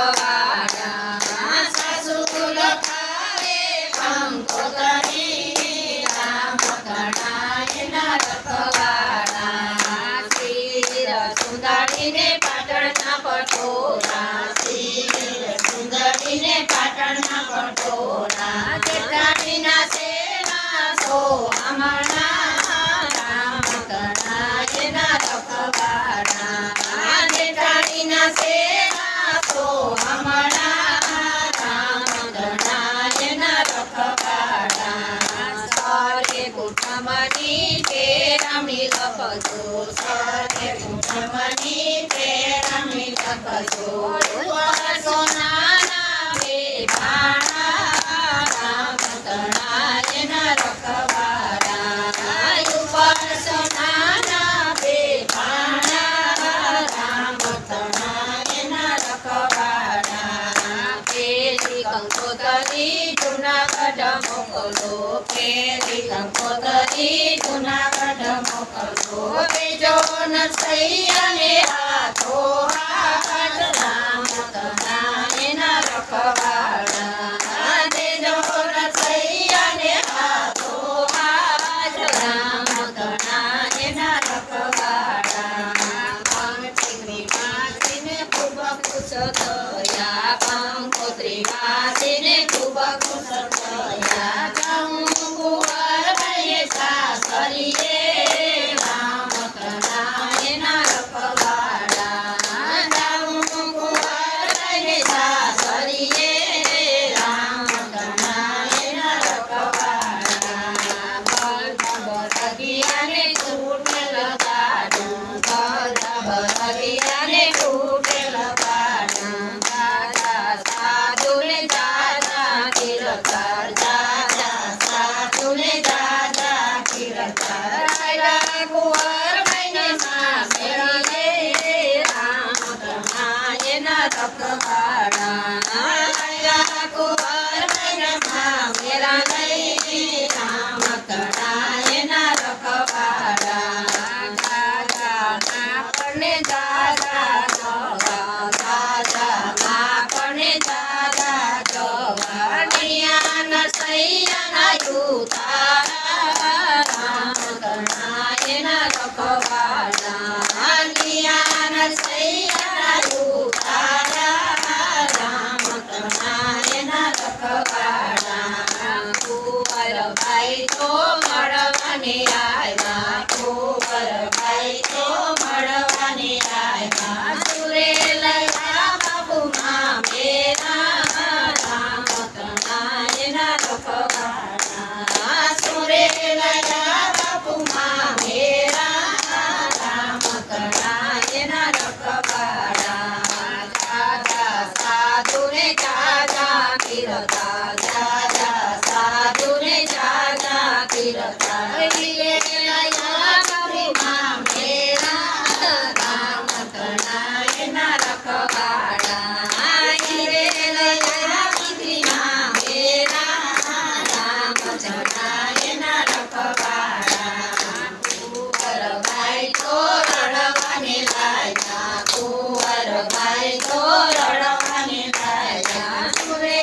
રખવાડા સાસુ લખાવે કંકોતરી રામ કણાયના રખવાડા શિર સુંદરીને પાટણના પટોળા શિર સુંદરીને પાટણના પટોળા જેઠાણીના સેવા સો હમણાં રામ કણાયના રખવાડા જેઠાણીના સેવા સો હમણાં રામ કણાયના રખવાડા સરે કુટુંબની તેરામણી લખજો સરે કુટુંબની તેરામણી લખજો સોનાના બે ભાણા રામ કણાયના રખવાડા ઉપર સોનાના બે ભાણા રામ કણાયના રખવાડા પેલી કંકોતરી જૂનાગઢ મોકલો પેલી કંકોતરી જૂનાગઢ મોકલો બેજો નરસૈયાને હાથો હાથ રામ કણાયના રખવાડા દેજો નરસૈયાને હાથો હાથ રામ કણાયના રખવાડા કંકોત્રી વાસીને ખૂબ ખુશ થયા કંકોત્રી વાસીને ખૂબ ખુશ થયા કંકુવાર ભાઈએ સાસરીએ રામ કણાયના રખવાડા કંકુવાર ભાઈએ સાસરીએ રામ કણાયના રખવાડા બરગિયાને તૂટે લગાડું બરગિયાને તૂટે લગાડું દાદા સાધુને દાદા કિરકાર દાદા સાધુને દાદા કિરકાર કુંવર ભાઈને સામેરીએ રામ કણાયના રખવાડા કુંવર ભાઈને સામેરા લઈ રામ કણાયના રખવાડા દાદા આપણને દાદા જવા દાદા આપણને દાદા જવા નિયા નરસૈયાના યુતારા રામ કણાયના રખવાડા નિયા નરસૈયાના યુતારા રામ કણાયના રખવાડા કુંવર ભાઈ તો મળવાને આવ્યા કુંવર ભાઈ તો મળવાને આવ્યા સુરેલયા બાપુમાં મેરા રામ કણાયના રખવાડા સુરેલયા બાપુમાં મેરા રામ કણાયના રખવાડા દાદા સાધુને દાદા કિરતા દાદા સાધુને દાદા કિરતા લીલયા બાપુમાં મેરા રામ કણાયના રખવાડા લીલયા દીકરીમાં મેરા રામ કણાયના રખવાડા કુંવર ભાઈ તો રડવાને લાગ્યા કુંવર ભાઈ તો રડવાને લાગ્યા સુરે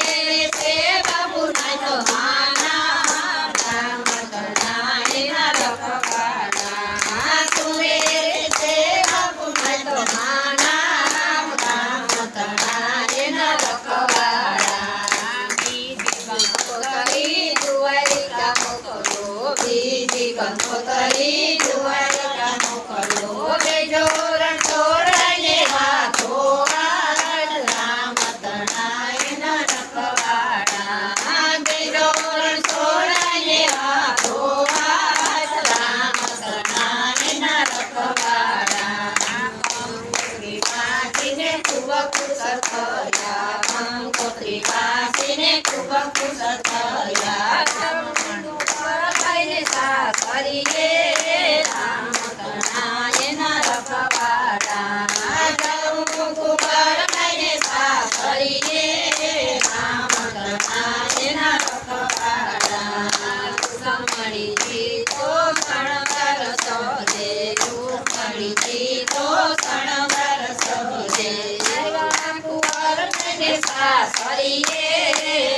ને સાસરીએ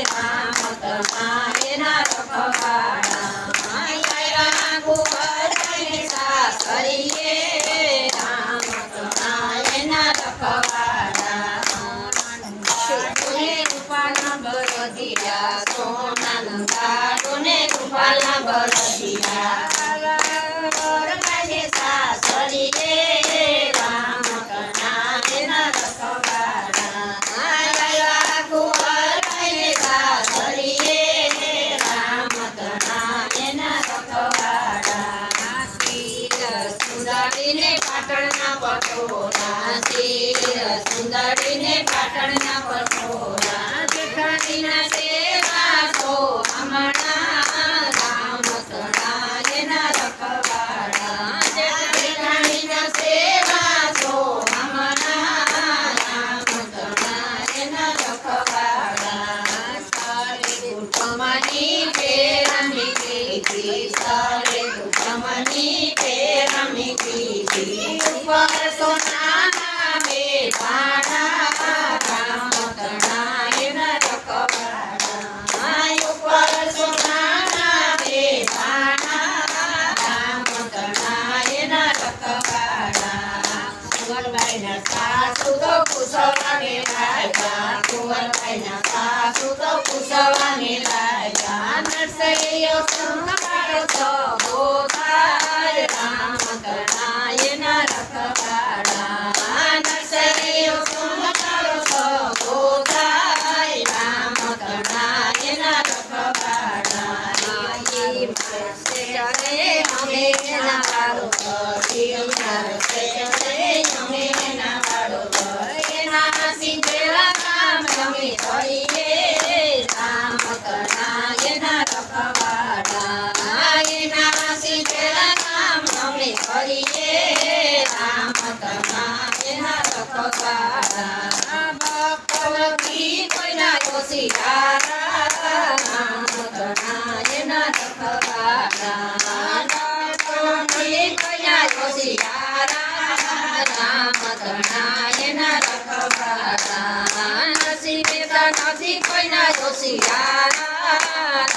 રામ તમારેના રખવાડા આવ્યા કુંવરબાઈ ને સાસરીએ રામ તમારેના રખવાડા રૂપાના બળદિયા સોનાના ગાડોને રૂપાના બળદિયા કુંવરબાઈ ને સાસરીએ રામ તમારેના રખવાડા આવ્યા કુંવરબાઈ ને સાસરીએ રામ તમારેના રખવાડા સુંદરીને પાટણના પટોળા સુંદરીને પાટણના પટોળા જેઠાણીના સેવા સો હમણાં રામ તણાયના રખવાડા જેઠાણીના સેવા સો હમણાં રામ તણાયના રખવાડા સારે કુટુંબની પેરમી કીધી સારે કુટુંબની પેરમી કીધી ઉપર સોનાના બેઠાણા રામ તણાયના રખવાડા ઉપર સોનાના બેઠાણા રામ તણાયના રખવાડા કુંવરબાઈના સાસુ તો કુશવાને રાજા કુંવરબાઈના સાસુ તો કુશવાને રાજા નરસૈયો સંભાળો તો ગોતાય રામ તણાયના રખવાડા નરસૈયો સંભાળો તો ગોતાય રામ તણાયના રખવાડા અમે ના વાળો અમે ના વાળો એના સિંધેલા કામ અમે કરીએ રામ તણાયના રખવાડા એના સિંધેલા કામ અમે કરીએ રામ તણાયના રખવાડા ભક્તવતી કોઈના યોશિયારા રામ તણાયના રખવાડા ભક્તવતી કોઈના યોશિયારા રામ તણાયના રખવાડા નસીબે તો નથી કોઈના યોશિયારા